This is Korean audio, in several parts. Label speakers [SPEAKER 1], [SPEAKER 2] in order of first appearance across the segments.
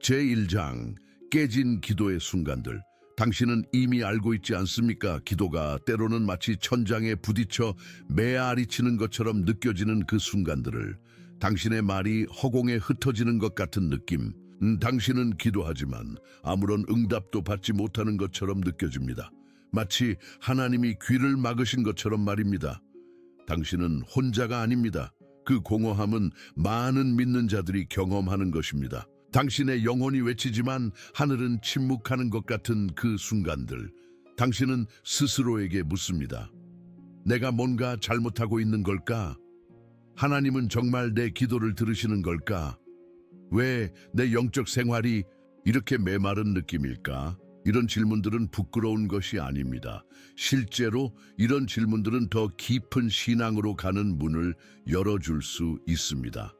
[SPEAKER 1] 제1장 깨진 기도의 순간들. 당신은 이미 알고 있지 않습니까? 기도가 때로는 마치 천장에 부딪혀 메아리치는 것처럼 느껴지는 그 순간들을. 당신의 말이 허공에 흩어지는 것 같은 느낌. 당신은 기도하지만 아무런 응답도 받지 못하는 것처럼 느껴집니다. 마치 하나님이 귀를 막으신 것처럼 말입니다. 당신은 혼자가 아닙니다. 그 공허함은 많은 믿는 자들이 경험하는 것입니다. 당신의 영혼이 외치지만 하늘은 침묵하는 것 같은 그 순간들. 당신은 스스로에게 묻습니다. 내가 뭔가 잘못하고 있는 걸까? 하나님은 정말 내 기도를 들으시는 걸까? 왜 내 영적 생활이 이렇게 메마른 느낌일까? 이런 질문들은 부끄러운 것이 아닙니다. 실제로 이런 질문들은 더 깊은 신앙으로 가는 문을 열어줄 수 있습니다.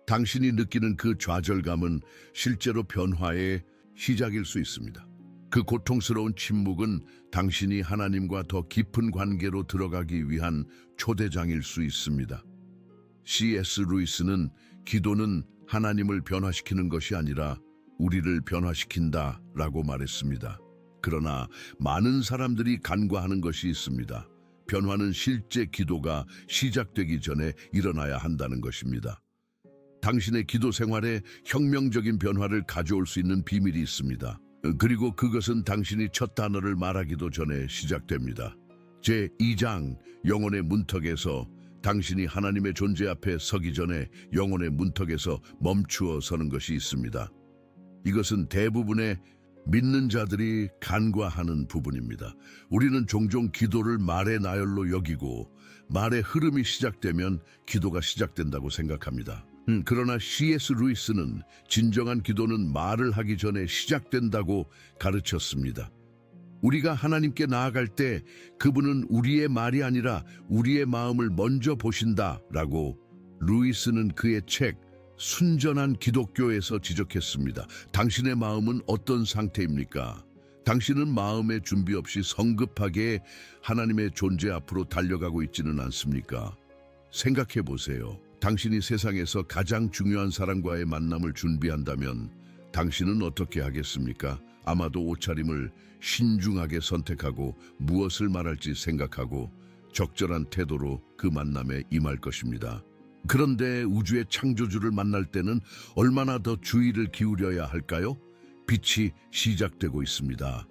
[SPEAKER 1] 당신이 느끼는 그 좌절감은 실제로 변화의 시작일 수 있습니다. 그 고통스러운 침묵은 당신이 하나님과 더 깊은 관계로 들어가기 위한 초대장일 수 있습니다. C.S. 루이스는 기도는 하나님을 변화시키는 것이 아니라 우리를 변화시킨다 라고 말했습니다. 그러나 많은 사람들이 간과하는 것이 있습니다. 변화는 실제 기도가 시작되기 전에 일어나야 한다는 것입니다. 당신의 기도 생활에 혁명적인 변화를 가져올 수 있는 비밀이 있습니다. 그리고 그것은 당신이 첫 단어를 말하기도 전에 시작됩니다. 제2장 영혼의 문턱에서 당신이 하나님의 존재 앞에 서기 전에 영혼의 문턱에서 멈추어 서는 것이 있습니다. 이것은 대부분의 믿는 자들이 간과하는 부분입니다. 우리는 종종 기도를 말의 나열로 여기고 말의 흐름이 시작되면 기도가 시작된다고 생각합니다. 그러나 C.S. 루이스는 진정한 기도는 말을 하기 전에 시작된다고 가르쳤습니다. 우리가 하나님께 나아갈 때 그분은 우리의 말이 아니라 우리의 마음을 먼저 보신다라고 루이스는 그의 책 순전한 기독교에서 지적했습니다. 당신의 마음은 어떤 상태입니까? 당신은 마음의 준비 없이 성급하게 하나님의 존재 앞으로 달려가고 있지는 않습니까? 생각해 보세요. 당신이 세상에서 가장 중요한 사람과의 만남을 준비한다면 당신은 어떻게 하겠습니까? 아마도 옷차림을 신중하게 선택하고 무엇을 말할지 생각하고 적절한 태도로 그 만남에 임할 것입니다. 그런데 우주의 창조주를 만날 때는 얼마나 더 주의를 기울여야 할까요? 빛이 시작되고 있습니다.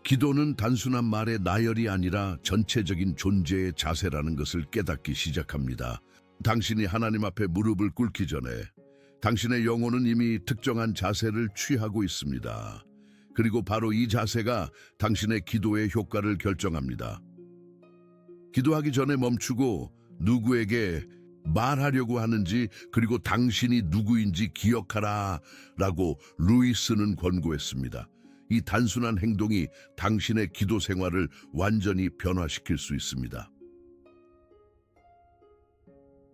[SPEAKER 1] 기도는 단순한 말의 나열이 아니라 전체적인 존재의 자세라는 것을 깨닫기 시작합니다. 당신이 하나님 앞에 무릎을 꿇기 전에 당신의 영혼은 이미 특정한 자세를 취하고 있습니다. 그리고 바로 이 자세가 당신의 기도의 효과를 결정합니다. 기도하기 전에 멈추고 누구에게 말하려고 하는지 그리고 당신이 누구인지 기억하라 라고 루이스는 권고했습니다. 이 단순한 행동이 당신의 기도 생활을 완전히 변화시킬 수 있습니다.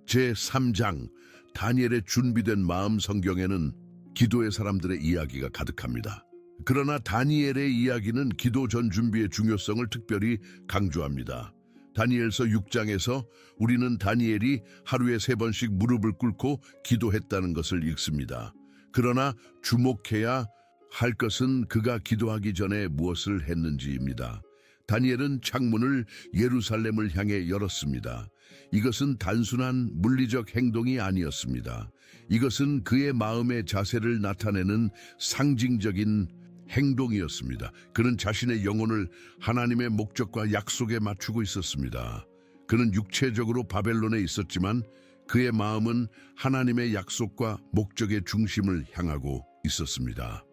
[SPEAKER 1] 제3장 다니엘의 준비된 마음 성경에는 기도의 사람들의 이야기가 가득합니다. 그러나 다니엘의 이야기는 기도 전 준비의 중요성을 특별히 강조합니다. 다니엘서 6장에서 우리는 다니엘이 하루에 3번씩 무릎을 꿇고 기도했다는 것을 읽습니다. 그러나 주목해야 할 것은 그가 기도하기 전에 무엇을 했는지입니다. 다니엘은 창문을 예루살렘을 향해 열었습니다. 이것은 단순한 물리적 행동이 아니었습니다. 이것은 그의 마음의 자세를 나타내는 상징적인 행동이었습니다. 그는 자신의 영혼을 하나님의 목적과 약속에 맞추고 있었습니다. 그는 육체적으로 바벨론에 있었지만 그의 마음은 하나님의 약속과 목적의 중심을 향하고 있었습니다.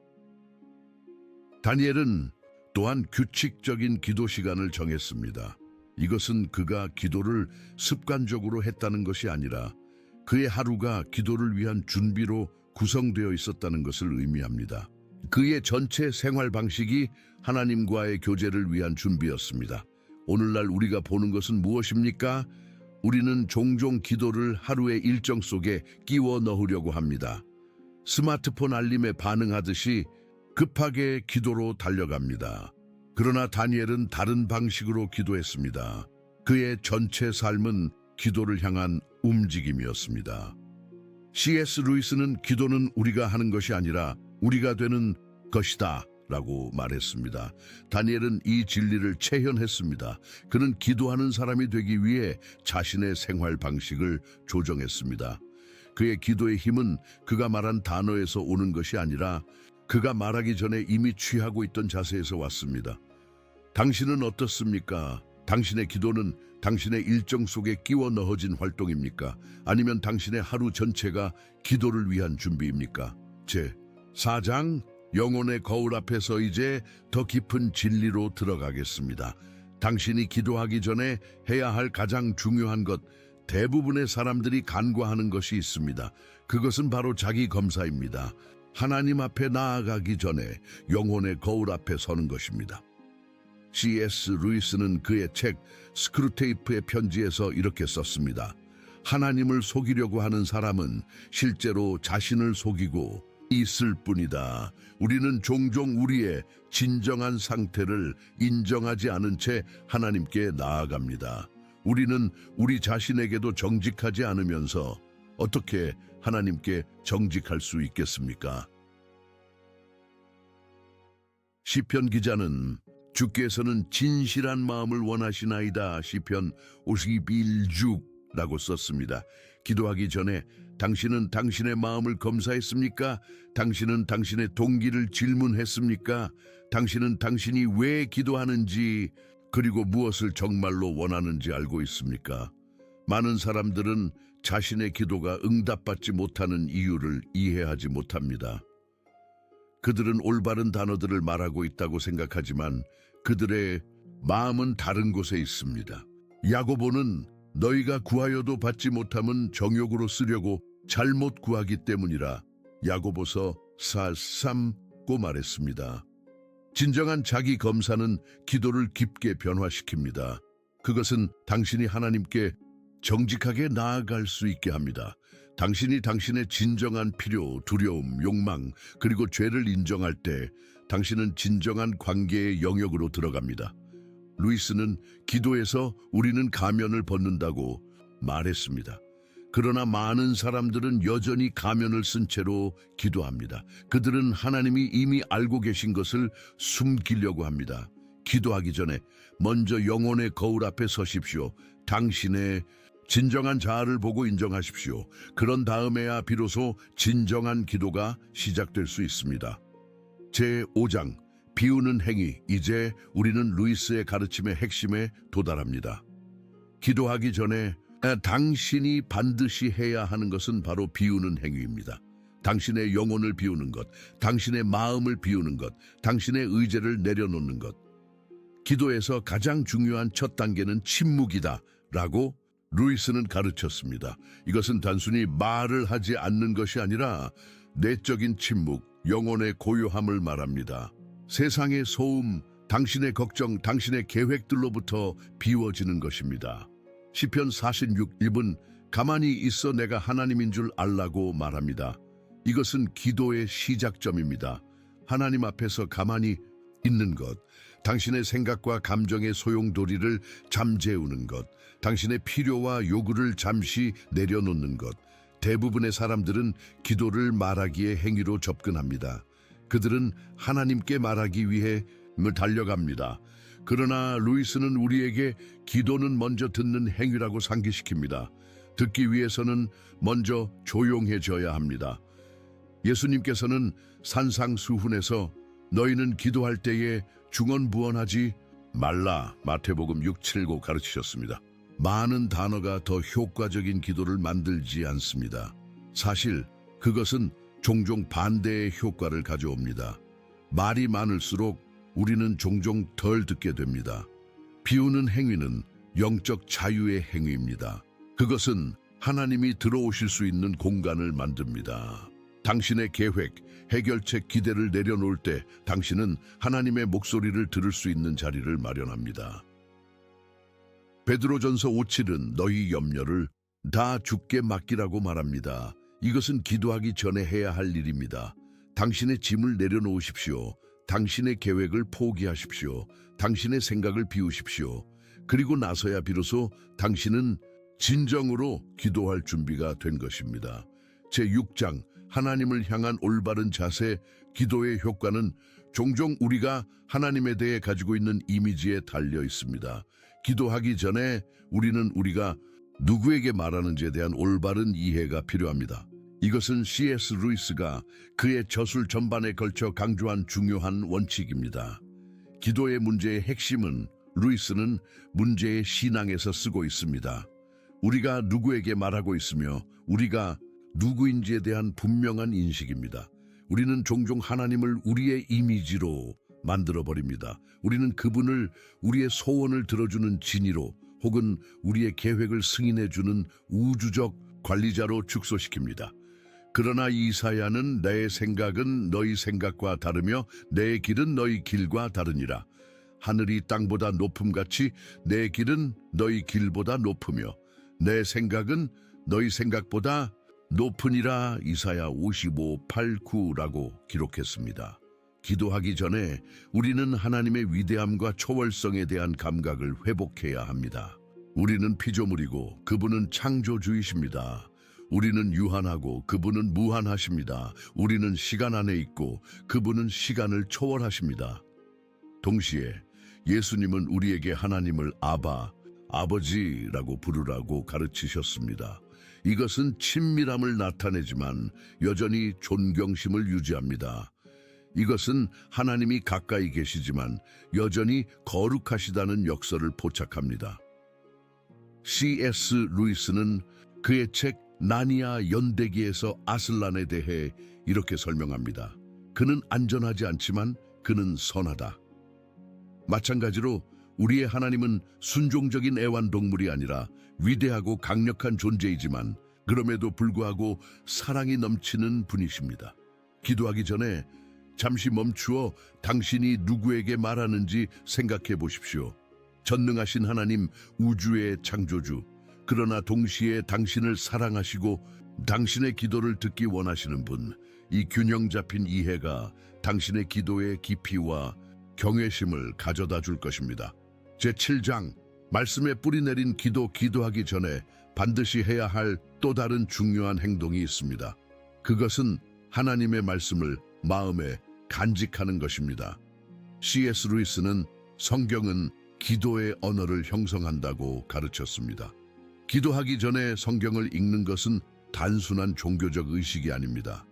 [SPEAKER 1] 다니엘은 또한 규칙적인 기도 시간을 정했습니다. 이것은 그가 기도를 습관적으로 했다는 것이 아니라 그의 하루가 기도를 위한 준비로 구성되어 있었다는 것을 의미합니다. 그의 전체 생활 방식이 하나님과의 교제를 위한 준비였습니다. 오늘날 우리가 보는 것은 무엇입니까? 우리는 종종 기도를 하루의 일정 속에 끼워 넣으려고 합니다. 스마트폰 알림에 반응하듯이 급하게 기도로 달려갑니다. 그러나 다니엘은 다른 방식으로 기도했습니다. 그의 전체 삶은 기도를 향한 움직임이었습니다. C.S. 루이스는 기도는 우리가 하는 것이 아니라 우리가 되는 것이다 라고 말했습니다. 다니엘은 이 진리를 체현했습니다. 그는 기도하는 사람이 되기 위해 자신의 생활 방식을 조정했습니다. 그의 기도의 힘은 그가 말한 단어에서 오는 것이 아니라 그가 말하기 전에 이미 취하고 있던 자세에서 왔습니다. 당신은 어떻습니까? 당신의 기도는 당신의 일정 속에 끼워 넣어진 활동입니까? 아니면 당신의 하루 전체가 기도를 위한 준비입니까? 제 4장 영혼의 거울 앞에서 이제 더 깊은 진리로 들어가겠습니다. 당신이 기도하기 전에 해야 할 가장 중요한 것, 대부분의 사람들이 간과하는 것이 있습니다. 그것은 바로 자기 검사입니다. 하나님 앞에 나아가기 전에 영혼의 거울 앞에 서는 것입니다. C.S. 루이스는 그의 책 스크루테이프의 편지에서 이렇게 썼습니다. 하나님을 속이려고 하는 사람은 실제로 자신을 속이고 있을 뿐이다. 우리는 종종 우리의 진정한 상태를 인정하지 않은 채 하나님께 나아갑니다. 우리는 우리 자신에게도 정직하지 않으면서 어떻게 하나님께 정직할 수 있겠습니까? 시편 기자는 주께서는 진실한 마음을 원하시나이다. 시편 51주라고 썼습니다. 기도하기 전에 당신은 당신의 마음을 검사했습니까? 당신은 당신의 동기를 질문했습니까? 당신은 당신이 왜 기도하는지 그리고 무엇을 정말로 원하는지 알고 있습니까? 많은 사람들은 자신의 기도가 응답받지 못하는 이유를 이해하지 못합니다. 그들은 올바른 단어들을 말하고 있다고 생각하지만 그들의 마음은 다른 곳에 있습니다. 야고보는 너희가 구하여도 받지 못함은 정욕으로 쓰려고 잘못 구하기 때문이라 야고보서 4:3고 말했습니다. 진정한 자기 검사는 기도를 깊게 변화시킵니다. 그것은 당신이 하나님께 정직하게 나아갈 수 있게 합니다. 당신이 당신의 진정한 필요, 두려움, 욕망, 그리고 죄를 인정할 때 당신은 진정한 관계의 영역으로 들어갑니다. 루이스는 기도에서 우리는 가면을 벗는다고 말했습니다. 그러나 많은 사람들은 여전히 가면을 쓴 채로 기도합니다. 그들은 하나님이 이미 알고 계신 것을 숨기려고 합니다. 기도하기 전에 먼저 영혼의 거울 앞에 서십시오. 당신의 진정한 자아를 보고 인정하십시오. 그런 다음에야 비로소 진정한 기도가 시작될 수 있습니다. 제5장 비우는 행위. 이제 우리는 루이스의 가르침의 핵심에 도달합니다. 기도하기 전에 당신이 반드시 해야 하는 것은 바로 비우는 행위입니다. 당신의 영혼을 비우는 것, 당신의 마음을 비우는 것, 당신의 의지를 내려놓는 것. 기도에서 가장 중요한 첫 단계는 침묵이다 라고 루이스는 가르쳤습니다. 이것은 단순히 말을 하지 않는 것이 아니라 내적인 침묵, 영혼의 고요함을 말합니다. 세상의 소음, 당신의 걱정, 당신의 계획들로부터 비워지는 것입니다. 시편 46:1은 가만히 있어 내가 하나님인 줄 알라고 말합니다. 이것은 기도의 시작점입니다. 하나님 앞에서 가만히 있는 것, 당신의 생각과 감정의 소용돌이를 잠재우는 것, 당신의 필요와 요구를 잠시 내려놓는 것. 대부분의 사람들은 기도를 말하기의 행위로 접근합니다. 그들은 하나님께 말하기 위해 달려갑니다. 그러나 루이스는 우리에게 기도는 먼저 듣는 행위라고 상기시킵니다. 듣기 위해서는 먼저 조용해져야 합니다. 예수님께서는 산상수훈에서 너희는 기도할 때에 중언부언하지 말라 마태복음 6:7고 가르치셨습니다. 많은 단어가 더 효과적인 기도를 만들지 않습니다. 사실 그것은 종종 반대의 효과를 가져옵니다. 말이 많을수록 우리는 종종 덜 듣게 됩니다. 비우는 행위는 영적 자유의 행위입니다. 그것은 하나님이 들어오실 수 있는 공간을 만듭니다. 당신의 계획, 해결책, 기대를 내려놓을 때 당신은 하나님의 목소리를 들을 수 있는 자리를 마련합니다. 베드로전서 5:7은 너희 염려를 다 주께 맡기라고 말합니다. 이것은 기도하기 전에 해야 할 일입니다. 당신의 짐을 내려놓으십시오. 당신의 계획을 포기하십시오. 당신의 생각을 비우십시오. 그리고 나서야 비로소 당신은 진정으로 기도할 준비가 된 것입니다. 제6장 하나님을 향한 올바른 자세, 기도의 효과는 종종 우리가 하나님에 대해 가지고 있는 이미지에 달려 있습니다. 기도하기 전에 우리가 누구에게 말하는지에 대한 올바른 이해가 필요합니다. 이것은 C.S. 루이스가 그의 저술 전반에 걸쳐 강조한 중요한 원칙입니다. 기도의 문제의 핵심은 루이스는 문제의 신앙에서 쓰고 있습니다. 우리가 누구에게 말하고 있으며 우리가 누구인지에 대한 분명한 인식입니다. 우리는 종종 하나님을 우리의 이미지로 만들어버립니다. 우리는 그분을 우리의 소원을 들어주는 진의로 혹은 우리의 계획을 승인해주는 우주적 관리자로 축소시킵니다. 그러나 이사야는 내 생각은 너희 생각과 다르며 내 길은 너희 길과 다르니라. 하늘이 땅보다 높음같이 내 길은 너희 길보다 높으며 내 생각은 너희 생각보다 높으니라. 이사야 55, 8, 9라고 기록했습니다. 기도하기 전에 우리는 하나님의 위대함과 초월성에 대한 감각을 회복해야 합니다. 우리는 피조물이고 그분은 창조주이십니다. 우리는 유한하고 그분은 무한하십니다. 우리는 시간 안에 있고 그분은 시간을 초월하십니다. 동시에 예수님은 우리에게 하나님을 아바, 아버지라고 부르라고 가르치셨습니다. 이것은 친밀함을 나타내지만 여전히 존경심을 유지합니다. 이것은 하나님이 가까이 계시지만 여전히 거룩하시다는 역설을 포착합니다. C.S. 루이스는 그의 책 나니아 연대기에서 아슬란에 대해 이렇게 설명합니다. 그는 안전하지 않지만 그는 선하다. 마찬가지로 우리의 하나님은 순종적인 애완동물이 아니라 위대하고 강력한 존재이지만 그럼에도 불구하고 사랑이 넘치는 분이십니다. 기도하기 전에 잠시 멈추어 당신이 누구에게 말하는지 생각해 보십시오. 전능하신 하나님, 우주의 창조주, 그러나 동시에 당신을 사랑하시고 당신의 기도를 듣기 원하시는 분, 이 균형 잡힌 이해가 당신의 기도의 깊이와 경외심을 가져다 줄 것입니다. 제7장, 말씀에 뿌리 내린 기도하기 전에 반드시 해야 할 또 다른 중요한 행동이 있습니다. 그것은 하나님의 말씀을 마음에 간직하는 것입니다. C.S. 루이스는 성경은 기도의 언어를 형성한다고 가르쳤습니다. 기도하기 전에 성경을 읽는 것은 단순한 종교적 의식이 아닙니다.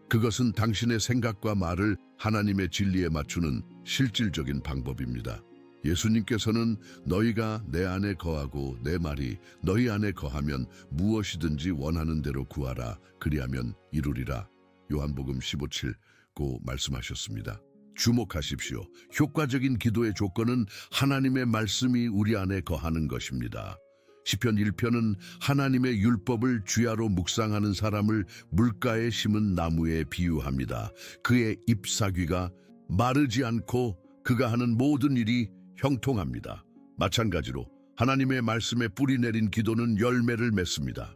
[SPEAKER 1] 그것은 당신의 생각과 말을 하나님의 진리에 맞추는 실질적인 방법입니다. 예수님께서는 너희가 내 안에 거하고 내 말이 너희 안에 거하면 무엇이든지 원하는 대로 구하라. 그리하면 이루리라. 요한복음 15:7고 말씀하셨습니다. 주목하십시오. 효과적인 기도의 조건은 하나님의 말씀이 우리 안에 거하는 것입니다. 시편 1편은 하나님의 율법을 주야로 묵상하는 사람을 물가에 심은 나무에 비유합니다. 그의 잎사귀가 마르지 않고 그가 하는 모든 일이 형통합니다. 마찬가지로 하나님의 말씀에 뿌리 내린 기도는 열매를 맺습니다.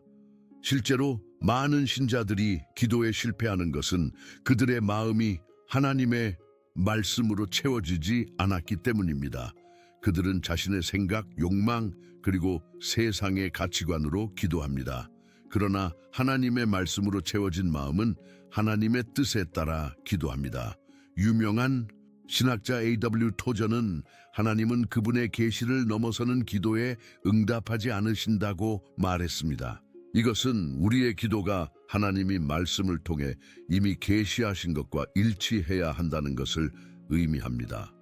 [SPEAKER 1] 실제로 많은 신자들이 기도에 실패하는 것은 그들의 마음이 하나님의 말씀으로 채워지지 않았기 때문입니다. 그들은 자신의 생각, 욕망, 그리고 세상의 가치관으로 기도합니다. 그러나 하나님의 말씀으로 채워진 마음은 하나님의 뜻에 따라 기도합니다. 유명한 신학자 A.W. 토저는 하나님은 그분의 계시를 넘어서는 기도에 응답하지 않으신다고 말했습니다. 이것은 우리의 기도가 하나님이 말씀을 통해 이미 계시하신 것과 일치해야 한다는 것을 의미합니다.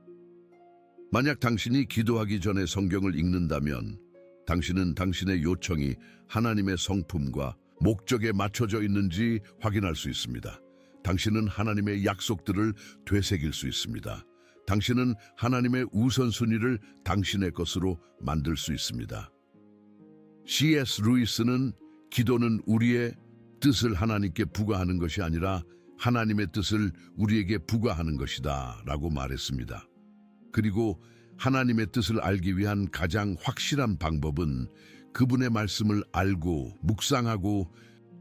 [SPEAKER 1] 만약 당신이 기도하기 전에 성경을 읽는다면 당신은 당신의 요청이 하나님의 성품과 목적에 맞춰져 있는지 확인할 수 있습니다. 당신은 하나님의 약속들을 되새길 수 있습니다. 당신은 하나님의 우선순위를 당신의 것으로 만들 수 있습니다. C.S. 루이스는 기도는 우리의 뜻을 하나님께 부과하는 것이 아니라 하나님의 뜻을 우리에게 부과하는 것이다 라고 말했습니다. 그리고 하나님의 뜻을 알기 위한 가장 확실한 방법은 그분의 말씀을 알고 묵상하고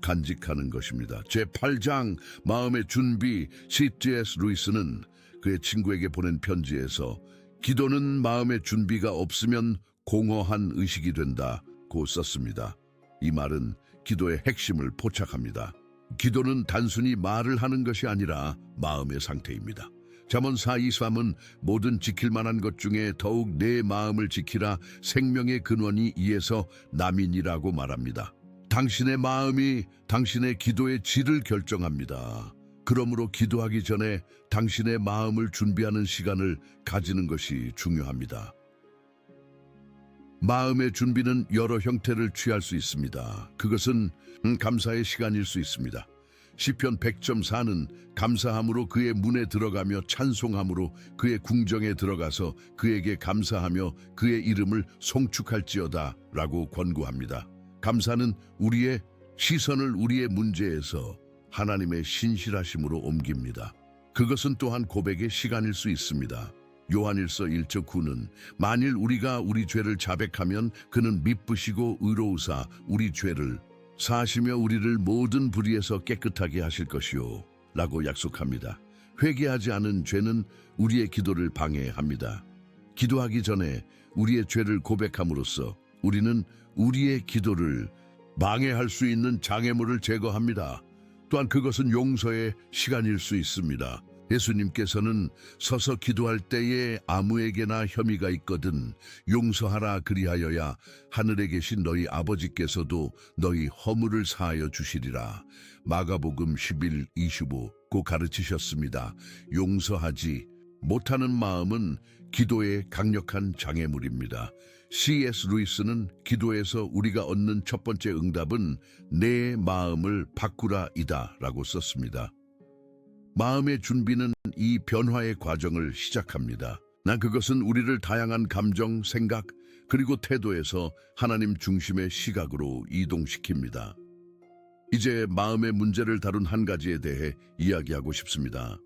[SPEAKER 1] 간직하는 것입니다. 제8장 마음의 준비. C.S. 루이스는 그의 친구에게 보낸 편지에서 기도는 마음의 준비가 없으면 공허한 의식이 된다고 썼습니다. 이 말은 기도의 핵심을 포착합니다. 기도는 단순히 말을 하는 것이 아니라 마음의 상태입니다. 잠언 4:23은 모든 지킬 만한 것 중에 더욱 내 마음을 지키라 생명의 근원이 이에서 남이니라고 말합니다. 당신의 마음이 당신의 기도의 질을 결정합니다. 그러므로 기도하기 전에 당신의 마음을 준비하는 시간을 가지는 것이 중요합니다. 마음의 준비는 여러 형태를 취할 수 있습니다. 그것은 감사의 시간일 수 있습니다. 시편 100.4는 감사함으로 그의 문에 들어가며 찬송함으로 그의 궁정에 들어가서 그에게 감사하며 그의 이름을 송축할지어다 라고 권고합니다. 감사는 우리의 시선을 우리의 문제에서 하나님의 신실하심으로 옮깁니다. 그것은 또한 고백의 시간일 수 있습니다. 요한일서 1:9는 만일 우리가 우리 죄를 자백하면 그는 미쁘시고 의로우사 우리 죄를 사하시며 우리를 모든 불의에서 깨끗하게 하실 것이요 라고 약속합니다. 회개하지 않은 죄는 우리의 기도를 방해합니다. 기도하기 전에 우리의 죄를 고백함으로써 우리는 우리의 기도를 방해할 수 있는 장애물을 제거합니다. 또한 그것은 용서의 시간일 수 있습니다. 예수님께서는 서서 기도할 때에 아무에게나 혐의가 있거든 용서하라 그리하여야 하늘에 계신 너희 아버지께서도 너희 허물을 사하여 주시리라. 마가복음 11:25고 가르치셨습니다. 용서하지 못하는 마음은 기도의 강력한 장애물입니다. C.S. 루이스는 기도에서 우리가 얻는 첫 번째 응답은 내 마음을 바꾸라이다 라고 썼습니다. 마음의 준비는 이 변화의 과정을 시작합니다. 그것은 우리를 다양한 감정, 생각, 그리고 태도에서 하나님 중심의 시각으로 이동시킵니다. 이제 마음의 문제를 다룬 한 가지에 대해 이야기하고 싶습니다.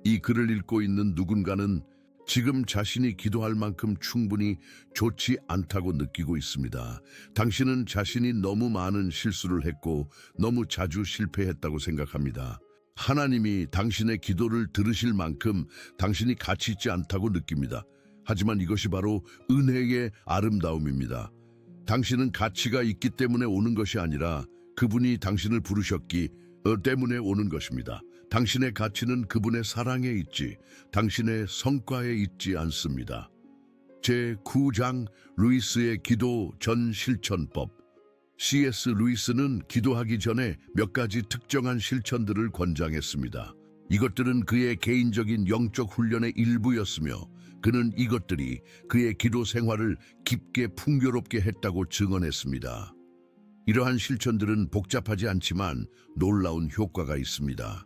[SPEAKER 1] 이 글을 읽고 있는 누군가는 지금 자신이 기도할 만큼 충분히 좋지 않다고 느끼고 있습니다. 당신은 자신이 너무 많은 실수를 했고 너무 자주 실패했다고 생각합니다. 하나님이 당신의 기도를 들으실 만큼 당신이 가치 있지 않다고 느낍니다. 하지만 이것이 바로 은혜의 아름다움입니다. 당신은 가치가 있기 때문에 오는 것이 아니라 그분이 당신을 부르셨기 때문에 오는 것입니다. 당신의 가치는 그분의 사랑에 있지 당신의 성과에 있지 않습니다. 제9장 루이스의 기도 전 실천법. C.S. 루이스는 기도하기 전에 몇 가지 특정한 실천들을 권장했습니다. 이것들은 그의 개인적인 영적 훈련의 일부였으며 그는 이것들이 그의 기도 생활을 깊게 풍요롭게 했다고 증언했습니다. 이러한 실천들은 복잡하지 않지만 놀라운 효과가 있습니다.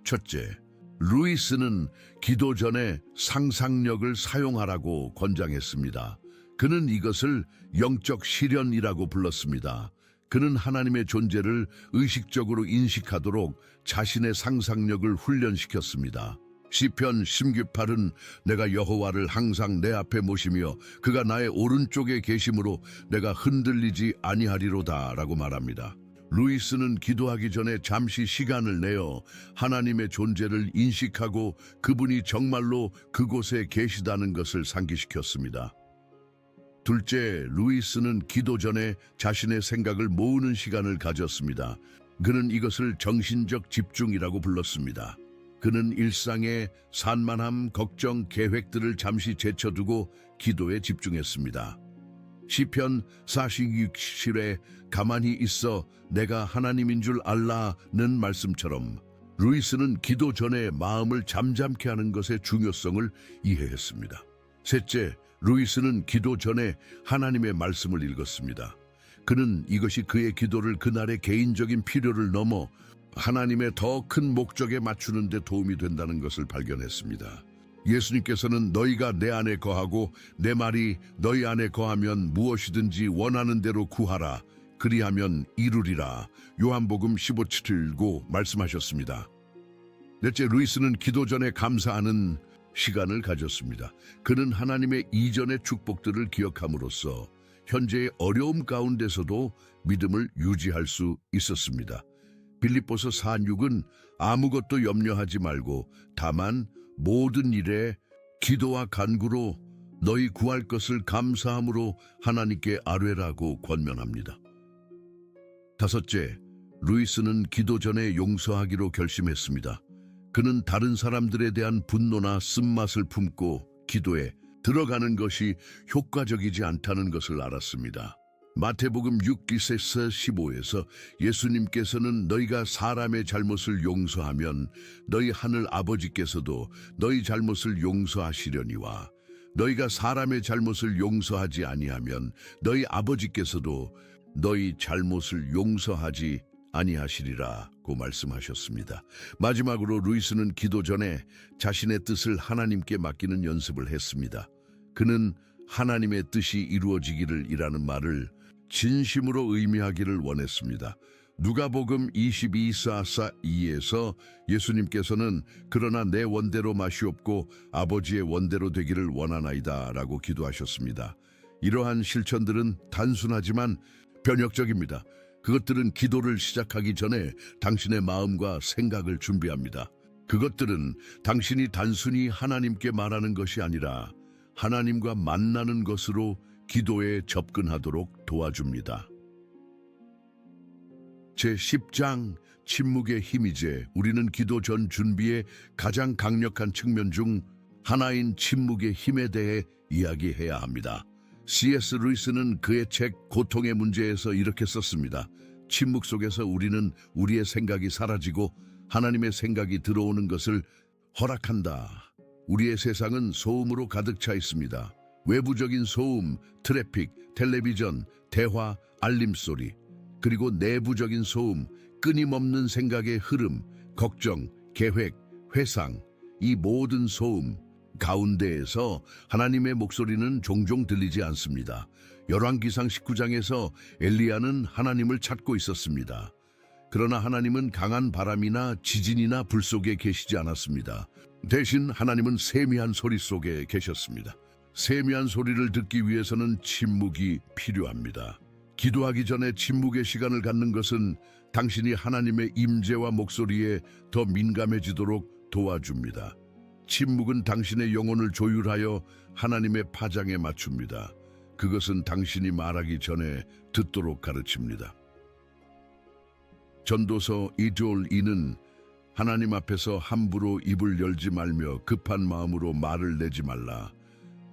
[SPEAKER 1] 첫째, 루이스는 기도 전에 상상력을 사용하라고 권장했습니다. 그는 이것을 영적 실현이라고 불렀습니다. 그는 하나님의 존재를 의식적으로 인식하도록 자신의 상상력을 훈련시켰습니다. 시편 10:8은 내가 여호와를 항상 내 앞에 모시며 그가 나의 오른쪽에 계심으로 내가 흔들리지 아니하리로다 라고 말합니다. 루이스는 기도하기 전에 잠시 시간을 내어 하나님의 존재를 인식하고 그분이 정말로 그곳에 계시다는 것을 상기시켰습니다. 둘째, 루이스는 기도 전에 자신의 생각을 모으는 시간을 가졌습니다. 그는 이것을 정신적 집중이라고 불렀습니다. 그는 일상의 산만함, 걱정, 계획들을 잠시 제쳐두고 기도에 집중했습니다. 시편 46에 가만히 있어 내가 하나님인 줄 알라는 말씀처럼 루이스는 기도 전에 마음을 잠잠케 하는 것의 중요성을 이해했습니다. 셋째, 루이스는 기도 전에 하나님의 말씀을 읽었습니다. 그는 이것이 그의 기도를 그날의 개인적인 필요를 넘어 하나님의 더 큰 목적에 맞추는 데 도움이 된다는 것을 발견했습니다. 예수님께서는 너희가 내 안에 거하고 내 말이 너희 안에 거하면 무엇이든지 원하는 대로 구하라. 그리하면 이루리라. 요한복음 15:7고 말씀하셨습니다. 넷째, 루이스는 기도 전에 감사하는 시간을 가졌습니다. 그는 하나님의 이전의 축복들을 기억함으로써 현재의 어려움 가운데서도 믿음을 유지할 수 있었습니다. 빌립보서 4:6은 아무것도 염려하지 말고 다만 모든 일에 기도와 간구로 너희 구할 것을 감사함으로 하나님께 아뢰라고 권면합니다. 5째, 루이스는 기도 전에 용서하기로 결심했습니다. 그는 다른 사람들에 대한 분노나 쓴맛을 품고 기도에 들어가는 것이 효과적이지 않다는 것을 알았습니다. 마태복음 6장 15에서 예수님께서는 너희가 사람의 잘못을 용서하면 너희 하늘 아버지께서도 너희 잘못을 용서하시려니와 너희가 사람의 잘못을 용서하지 아니하면 너희 아버지께서도 너희 잘못을 용서하지 아니하시리라고 말씀하셨습니다. 마지막으로 루이스는 기도 전에 자신의 뜻을 하나님께 맡기는 연습을 했습니다. 그는 하나님의 뜻이 이루어지기를 이라는 말을 진심으로 의미하기를 원했습니다. 누가복음 22:2에서 예수님께서는 그러나 내 원대로 마시옵고 아버지의 원대로 되기를 원하나이다 라고 기도하셨습니다. 이러한 실천들은 단순하지만 변혁적입니다. 그것들은 기도를 시작하기 전에 당신의 마음과 생각을 준비합니다. 그것들은 당신이 단순히 하나님께 말하는 것이 아니라 하나님과 만나는 것으로 기도에 접근하도록 도와줍니다. 제10장 침묵의 힘이제 우리는 기도 전 준비의 가장 강력한 측면 중 하나인 침묵의 힘에 대해 이야기해야 합니다. C.S. 루이스는 그의 책 고통의 문제에서 이렇게 썼습니다. 침묵 속에서 우리는 우리의 생각이 사라지고 하나님의 생각이 들어오는 것을 허락한다. 우리의 세상은 소음으로 가득 차 있습니다. 외부적인 소음, 트래픽, 텔레비전, 대화, 알림소리, 그리고 내부적인 소음, 끊임없는 생각의 흐름, 걱정, 계획, 회상, 이 모든 소음 가운데에서 하나님의 목소리는 종종 들리지 않습니다. 열왕기상 19장에서 엘리야는 하나님을 찾고 있었습니다. 그러나 하나님은 강한 바람이나 지진이나 불 속에 계시지 않았습니다. 대신 하나님은 세미한 소리 속에 계셨습니다. 세미한 소리를 듣기 위해서는 침묵이 필요합니다. 기도하기 전에 침묵의 시간을 갖는 것은 당신이 하나님의 임재와 목소리에 더 민감해지도록 도와줍니다. 침묵은 당신의 영혼을 조율하여 하나님의 파장에 맞춥니다. 그것은 당신이 말하기 전에 듣도록 가르칩니다. 전도서 2절 2는 하나님 앞에서 함부로 입을 열지 말며 급한 마음으로 말을 내지 말라.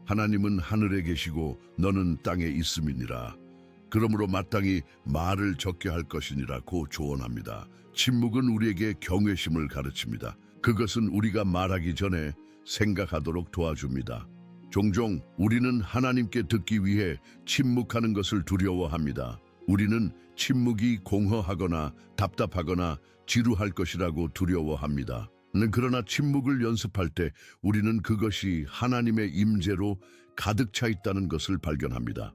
[SPEAKER 1] 하나님은 하늘에 계시고 너는 땅에 있음이니라. 그러므로 마땅히 말을 적게 할 것이니라고 조언합니다. 침묵은 우리에게 경외심을 가르칩니다. 그것은 우리가 말하기 전에 생각하도록 도와줍니다. 종종 우리는 하나님께 듣기 위해 침묵하는 것을 두려워합니다. 우리는 침묵이 공허하거나 답답하거나 지루할 것이라고 두려워합니다. 그러나 침묵을 연습할 때 우리는 그것이 하나님의 임재로 가득 차 있다는 것을 발견합니다.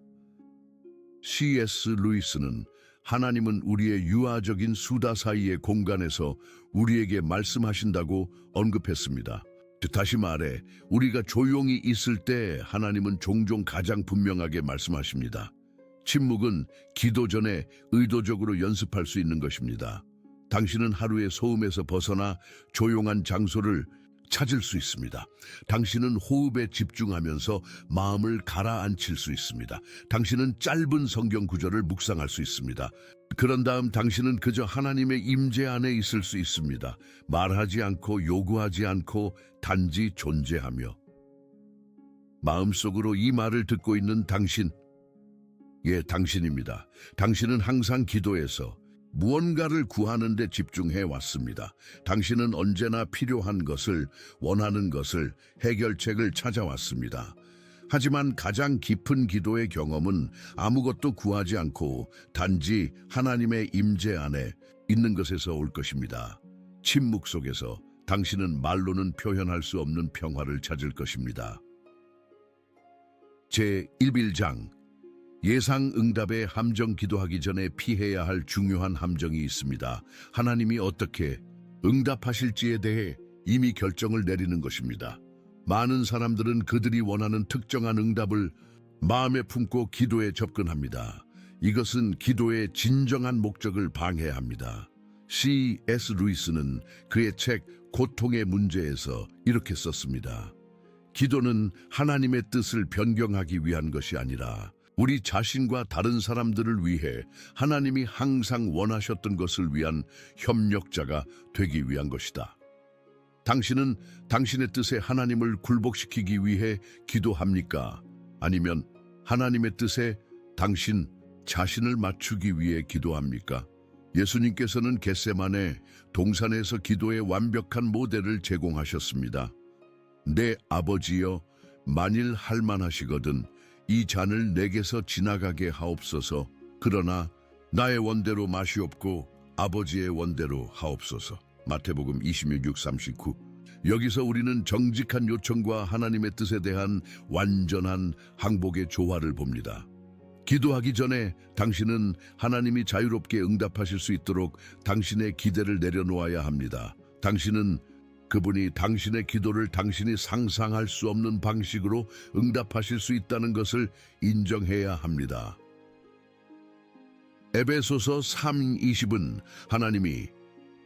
[SPEAKER 1] C.S. 루이스는 하나님은 우리의 유아적인 수다 사이의 공간에서 우리에게 말씀하신다고 언급했습니다. 다시 말해 우리가 조용히 있을 때 하나님은 종종 가장 분명하게 말씀하십니다. 침묵은 기도 전에 의도적으로 연습할 수 있는 것입니다. 당신은 하루의 소음에서 벗어나 조용한 장소를 찾을 수 있습니다. 당신은 호흡에 집중하면서 마음을 가라앉힐 수 있습니다. 당신은 짧은 성경 구절을 묵상할 수 있습니다. 그런 다음 당신은 그저 하나님의 임재 안에 있을 수 있습니다. 말하지 않고 요구하지 않고 단지 존재하며. 마음속으로 이 말을 듣고 있는 당신, 당신입니다. 당신은 항상 기도해서 무언가를 구하는 데 집중해 왔습니다. 당신은 언제나 필요한 것을, 원하는 것을, 해결책을 찾아왔습니다. 하지만 가장 깊은 기도의 경험은 아무것도 구하지 않고 단지 하나님의 임재 안에 있는 것에서 올 것입니다. 침묵 속에서 당신은 말로는 표현할 수 없는 평화를 찾을 것입니다. 제1장 예상응답의 함정. 기도하기 전에 피해야 할 중요한 함정이 있습니다. 하나님이 어떻게 응답하실지에 대해 이미 결정을 내리는 것입니다. 많은 사람들은 그들이 원하는 특정한 응답을 마음에 품고 기도에 접근합니다. 이것은 기도의 진정한 목적을 방해합니다. C.S. 루이스는 그의 책 고통의 문제에서 이렇게 썼습니다. 기도는 하나님의 뜻을 변경하기 위한 것이 아니라 우리 자신과 다른 사람들을 위해 하나님이 항상 원하셨던 것을 위한 협력자가 되기 위한 것이다. 당신은 당신의 뜻에 하나님을 굴복시키기 위해 기도합니까? 아니면 하나님의 뜻에 당신 자신을 맞추기 위해 기도합니까? 예수님께서는 겟세마네 동산에서 기도의 완벽한 모델을 제공하셨습니다. 내 아버지여, 만일 할만하시거든 이 잔을 내게서 지나가게 하옵소서. 그러나 나의 원대로 마시옵고 아버지의 원대로 하옵소서. 마태복음 26:39. 여기서 우리는 정직한 요청과 하나님의 뜻에 대한 완전한 항복의 조화를 봅니다. 기도하기 전에 당신은 하나님이 자유롭게 응답하실 수 있도록 당신의 기대를 내려놓아야 합니다. 당신은 그분이 당신의 기도를 당신이 상상할 수 없는 방식으로 응답하실 수 있다는 것을 인정해야 합니다. 에베소서 3:20은 하나님이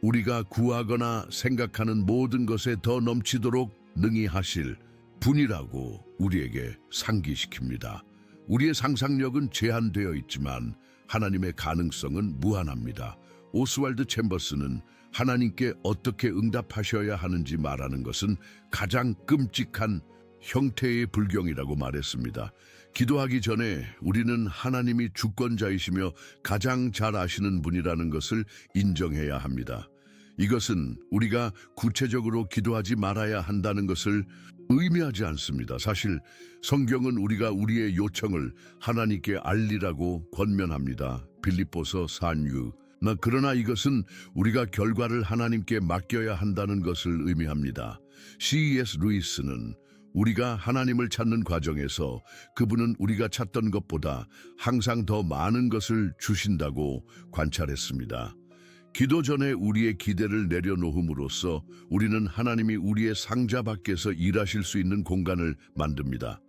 [SPEAKER 1] 우리가 구하거나 생각하는 모든 것에 더 넘치도록 능히 하실 분이라고 우리에게 상기시킵니다. 우리의 상상력은 제한되어 있지만 하나님의 가능성은 무한합니다. 오스왈드 챔버스는 하나님께 어떻게 응답하셔야 하는지 말하는 것은 가장 끔찍한 형태의 불경이라고 말했습니다. 기도하기 전에 우리는 하나님이 주권자이시며 가장 잘 아시는 분이라는 것을 인정해야 합니다. 이것은 우리가 구체적으로 기도하지 말아야 한다는 것을 의미하지 않습니다. 사실 성경은 우리가 우리의 요청을 하나님께 알리라고 권면합니다. 빌립보서 4:6. 그러나 이것은 우리가 결과를 하나님께 맡겨야 한다는 것을 의미합니다. C.S. 루이스는 우리가 하나님을 찾는 과정에서 그분은 우리가 찾던 것보다 항상 더 많은 것을 주신다고 관찰했습니다. 기도 전에 우리의 기대를 내려놓음으로써 우리는 하나님이 우리의 상자 밖에서 일하실 수 있는 공간을 만듭니다.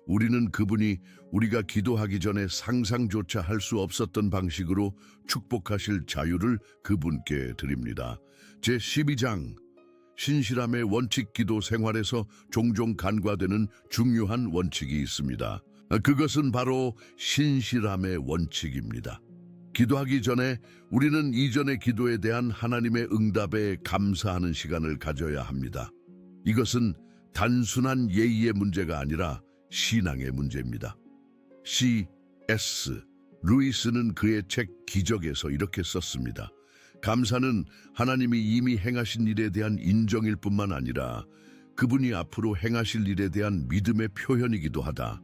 [SPEAKER 1] 우리는 그분이 우리가 기도하기 전에 상상조차 할 수 없었던 방식으로 축복하실 자유를 그분께 드립니다. 제12장 신실함의 원칙. 기도 생활에서 종종 간과되는 중요한 원칙이 있습니다. 그것은 바로 신실함의 원칙입니다. 기도하기 전에 우리는 이전의 기도에 대한 하나님의 응답에 감사하는 시간을 가져야 합니다. 이것은 단순한 예의의 문제가 아니라 신앙의 문제입니다. C.S. 루이스는 그의 책 기적에서 이렇게 썼습니다. 감사는 하나님이 이미 행하신 일에 대한 인정일 뿐만 아니라 그분이 앞으로 행하실 일에 대한 믿음의 표현이기도 하다.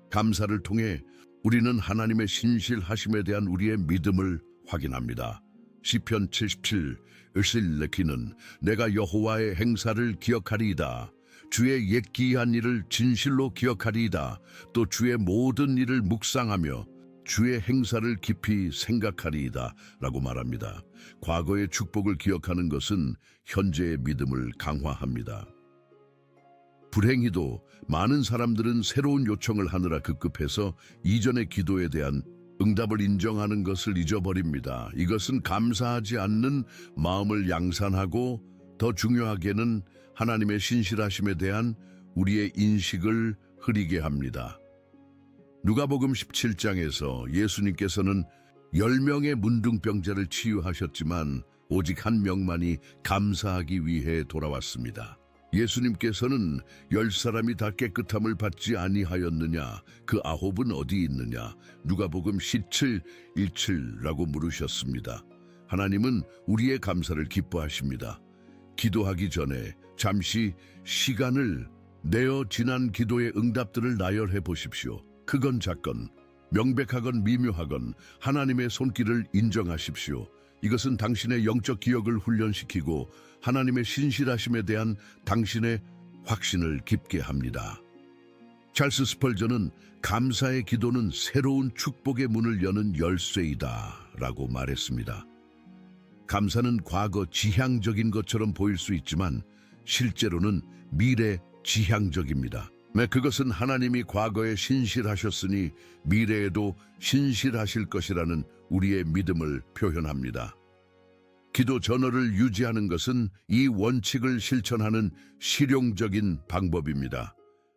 [SPEAKER 1] 감사를 통해 우리는 하나님의 신실하심에 대한 우리의 믿음을 확인합니다. 시편 77, 을실레키는 내가 여호와의 행사를 기억하리이다. 주의 옛기한 일을 진실로 기억하리이다. 또 주의 모든 일을 묵상하며 주의 행사를 깊이 생각하리이다 라고 말합니다. 과거의 축복을 기억하는 것은 현재의 믿음을 강화합니다. 불행히도 많은 사람들은 새로운 요청을 하느라 급급해서 이전의 기도에 대한 응답을 인정하는 것을 잊어버립니다. 이것은 감사하지 않는 마음을 양산하고 더 중요하게는 하나님의 신실하심에 대한 우리의 인식을 흐리게 합니다. 누가복음 17장에서 예수님께서는 10명의 문둥병자를 치유하셨지만 오직 한 명만이 감사하기 위해 돌아왔습니다. 예수님께서는 10사람이 다 깨끗함을 받지 아니하였느냐? 그 9은 어디 있느냐? 누가복음 17:17라고 물으셨습니다. 하나님은 우리의 감사를 기뻐하십니다. 기도하기 전에 잠시 시간을 내어 지난 기도의 응답들을 나열해 보십시오. 크건 작건, 명백하건 미묘하건 하나님의 손길을 인정하십시오. 이것은 당신의 영적 기억을 훈련시키고 하나님의 신실하심에 대한 당신의 확신을 깊게 합니다. 찰스 스펄전은 감사의 기도는 새로운 축복의 문을 여는 열쇠이다 라고 말했습니다. 감사는 과거 지향적인 것처럼 보일 수 있지만 실제로는 미래 지향적입니다. 그것은 하나님이 과거에 신실하셨으니 미래에도 신실하실 것이라는 우리의 믿음을 표현합니다. 기도 전어를 유지하는 것은 이 원칙을 실천하는 실용적인 방법입니다.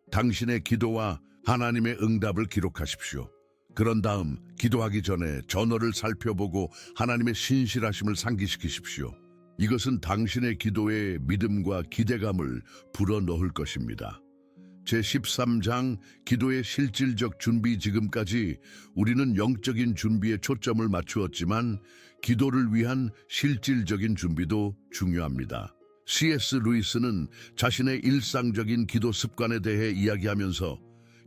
[SPEAKER 1] 당신의 기도와 하나님의 응답을 기록하십시오. 그런 다음 기도하기 전에 전어를 살펴보고 하나님의 신실하심을 상기시키십시오. 이것은 당신의 기도에 믿음과 기대감을 불어넣을 것입니다. 제13장 기도의 실질적 준비. 지금까지 우리는 영적인 준비에 초점을 맞추었지만 기도를 위한 실질적인 준비도 중요합니다. C.S. 루이스는 자신의 일상적인 기도 습관에 대해 이야기하면서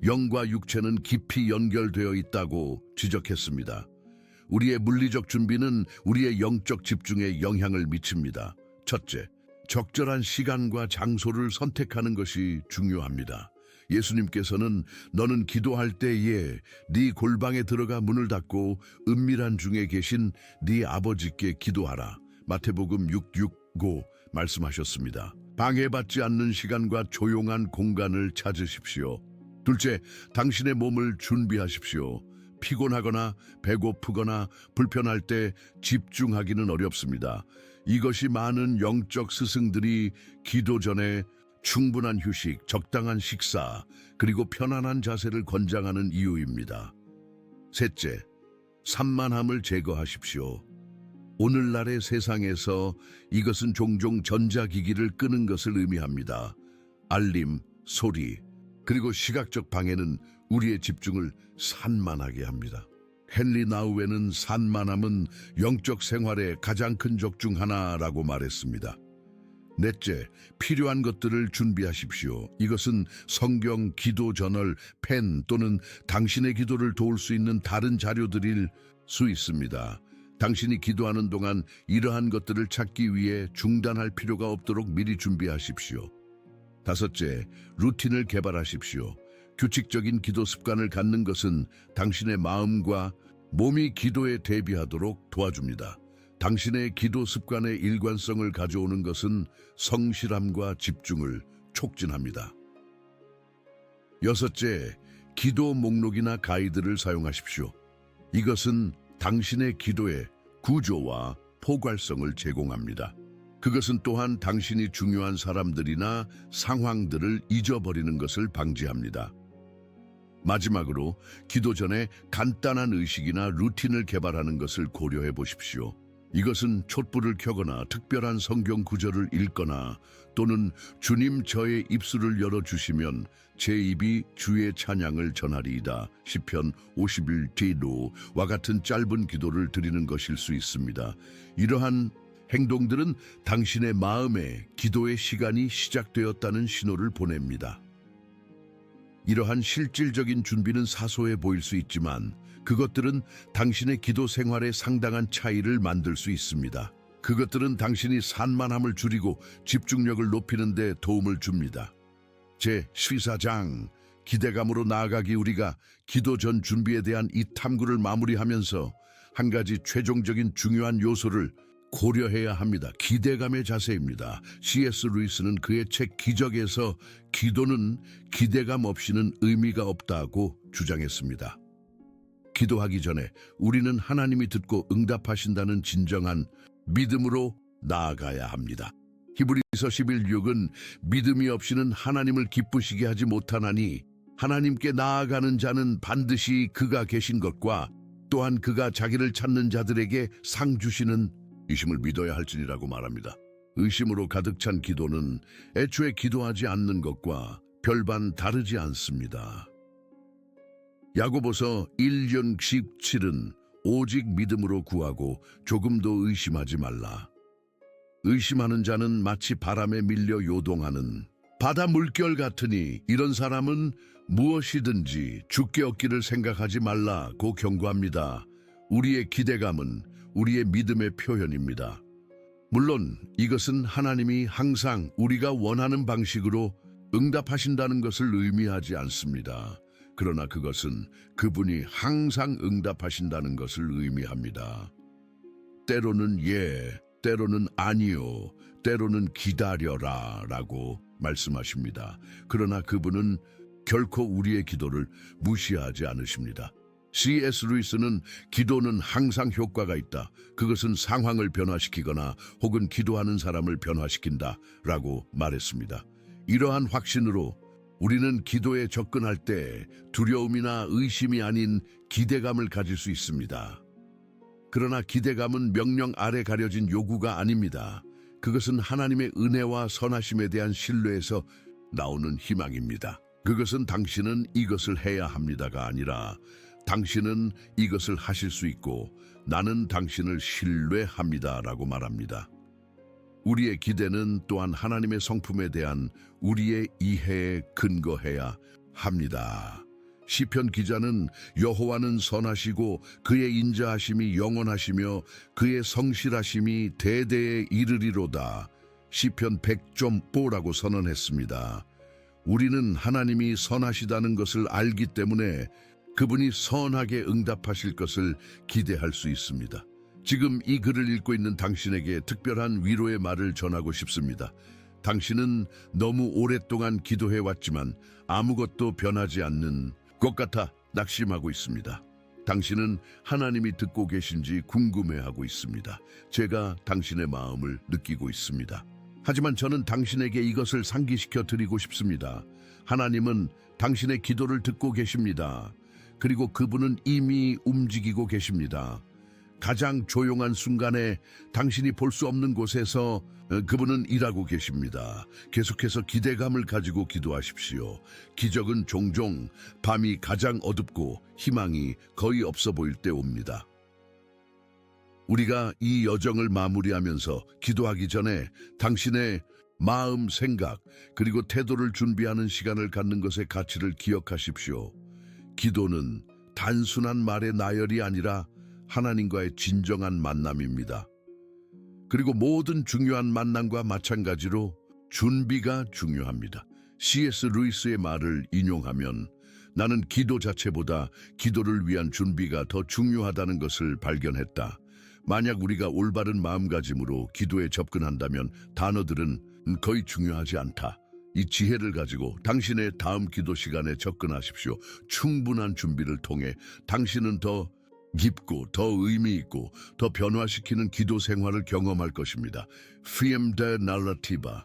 [SPEAKER 1] 영과 육체는 깊이 연결되어 있다고 지적했습니다. 우리의 물리적 준비는 우리의 영적 집중에 영향을 미칩니다. 첫째, 적절한 시간과 장소를 선택하는 것이 중요합니다. 예수님께서는 너는 기도할 때에 네 골방에 들어가 문을 닫고 은밀한 중에 계신 네 아버지께 기도하라. 마태복음 6:6고 말씀하셨습니다. 방해받지 않는 시간과 조용한 공간을 찾으십시오. 둘째, 당신의 몸을 준비하십시오. 피곤하거나 배고프거나 불편할 때 집중하기는 어렵습니다. 이것이 많은 영적 스승들이 기도 전에 충분한 휴식, 적당한 식사, 그리고 편안한 자세를 권장하는 이유입니다. 셋째, 산만함을 제거하십시오. 오늘날의 세상에서 이것은 종종 전자기기를 끄는 것을 의미합니다. 알림, 소리, 그리고 시각적 방해는 우리의 집중을 산만하게 합니다. 헨리 나우에는 산만함은 영적 생활의 가장 큰 적 중 하나라고 말했습니다. 넷째, 필요한 것들을 준비하십시오. 이것은 성경, 기도 저널, 펜 또는 당신의 기도를 도울 수 있는 다른 자료들일 수 있습니다. 당신이 기도하는 동안 이러한 것들을 찾기 위해 중단할 필요가 없도록 미리 준비하십시오. 다섯째, 루틴을 개발하십시오. 규칙적인 기도 습관을 갖는 것은 당신의 마음과 몸이 기도에 대비하도록 도와줍니다. 당신의 기도 습관의 일관성을 가져오는 것은 성실함과 집중을 촉진합니다. 여섯째, 기도 목록이나 가이드를 사용하십시오. 이것은 당신의 기도의 구조와 포괄성을 제공합니다. 그것은 또한 당신이 중요한 사람들이나 상황들을 잊어버리는 것을 방지합니다. 마지막으로 기도 전에 간단한 의식이나 루틴을 개발하는 것을 고려해 보십시오. 이것은 촛불을 켜거나 특별한 성경 구절을 읽거나 또는 주님 저의 입술을 열어주시면 제 입이 주의 찬양을 전하리이다. 시편 51뒤로와 같은 짧은 기도를 드리는 것일 수 있습니다. 이러한 행동들은 당신의 마음에 기도의 시간이 시작되었다는 신호를 보냅니다. 이러한 실질적인 준비는 사소해 보일 수 있지만 그것들은 당신의 기도 생활에 상당한 차이를 만들 수 있습니다. 그것들은 당신이 산만함을 줄이고 집중력을 높이는 데 도움을 줍니다. 제14장 기대감으로 나아가기. 우리가 기도 전 준비에 대한 이 탐구를 마무리하면서 한 가지 최종적인 중요한 요소를 고려해야 합니다. 기대감의 자세입니다. C.S. 루이스는 그의 책 기적에서 기도는 기대감 없이는 의미가 없다고 주장했습니다. 기도하기 전에 우리는 하나님이 듣고 응답하신다는 진정한 믿음으로 나아가야 합니다. 히브리서 11:6은 믿음이 없이는 하나님을 기쁘시게 하지 못하나니 하나님께 나아가는 자는 반드시 그가 계신 것과 또한 그가 자기를 찾는 자들에게 상 주시는 이심을 믿어야 할지니라고 말합니다. 의심으로 가득 찬 기도는 애초에 기도하지 않는 것과 별반 다르지 않습니다. 야고보서 1:17은 오직 믿음으로 구하고 조금도 의심하지 말라. 의심하는 자는 마치 바람에 밀려 요동하는 바다 물결 같으니 이런 사람은 무엇이든지 주께 얻기를 생각하지 말라고 경고합니다. 우리의 기대감은 우리의 믿음의 표현입니다. 물론 이것은 하나님이 항상 우리가 원하는 방식으로 응답하신다는 것을 의미하지 않습니다. 그러나 그것은 그분이 항상 응답하신다는 것을 의미합니다. 때로는 예, 때로는 아니요, 때로는 기다려라 라고 말씀하십니다. 그러나 그분은 결코 우리의 기도를 무시하지 않으십니다. C.S. 루이스는 기도는 항상 효과가 있다. 그것은 상황을 변화시키거나 혹은 기도하는 사람을 변화시킨다 라고 말했습니다. 이러한 확신으로 우리는 기도에 접근할 때 두려움이나 의심이 아닌 기대감을 가질 수 있습니다. 그러나 기대감은 명령 아래 가려진 요구가 아닙니다. 그것은 하나님의 은혜와 선하심에 대한 신뢰에서 나오는 희망입니다. 그것은 당신은 이것을 해야 합니다가 아니라 당신은 이것을 하실 수 있고 나는 당신을 신뢰합니다라고 말합니다. 우리의 기대는 또한 하나님의 성품에 대한 우리의 이해에 근거해야 합니다. 시편 기자는 여호와는 선하시고 그의 인자하심이 영원하시며 그의 성실하심이 대대에 이르리로다. 시편 100.5라고 선언했습니다. 우리는 하나님이 선하시다는 것을 알기 때문에 그분이 선하게 응답하실 것을 기대할 수 있습니다. 지금 이 글을 읽고 있는 당신에게 특별한 위로의 말을 전하고 싶습니다. 당신은 너무 오랫동안 기도해왔지만 아무것도 변하지 않는 것 같아 낙심하고 있습니다. 당신은 하나님이 듣고 계신지 궁금해하고 있습니다. 제가 당신의 마음을 느끼고 있습니다. 하지만 저는 당신에게 이것을 상기시켜 드리고 싶습니다. 하나님은 당신의 기도를 듣고 계십니다. 그리고 그분은 이미 움직이고 계십니다. 가장 조용한 순간에 당신이 볼 수 없는 곳에서 그분은 일하고 계십니다. 계속해서 기대감을 가지고 기도하십시오. 기적은 종종 밤이 가장 어둡고 희망이 거의 없어 보일 때 옵니다. 우리가 이 여정을 마무리하면서 기도하기 전에 당신의 마음, 생각, 그리고 태도를 준비하는 시간을 갖는 것의 가치를 기억하십시오. 기도는 단순한 말의 나열이 아니라 하나님과의 진정한 만남입니다. 그리고 모든 중요한 만남과 마찬가지로 준비가 중요합니다. C.S. 루이스의 말을 인용하면 나는 기도 자체보다 기도를 위한 준비가 더 중요하다는 것을 발견했다. 만약 우리가 올바른 마음가짐으로 기도에 접근한다면 단어들은 거의 중요하지 않다. 이 지혜를 가지고 당신의 다음 기도 시간에 접근하십시오. 충분한 준비를 통해 당신은 더 깊고 더 의미 있고 더 변화시키는 기도 생활을 경험할 것입니다. Fiam de narrativa.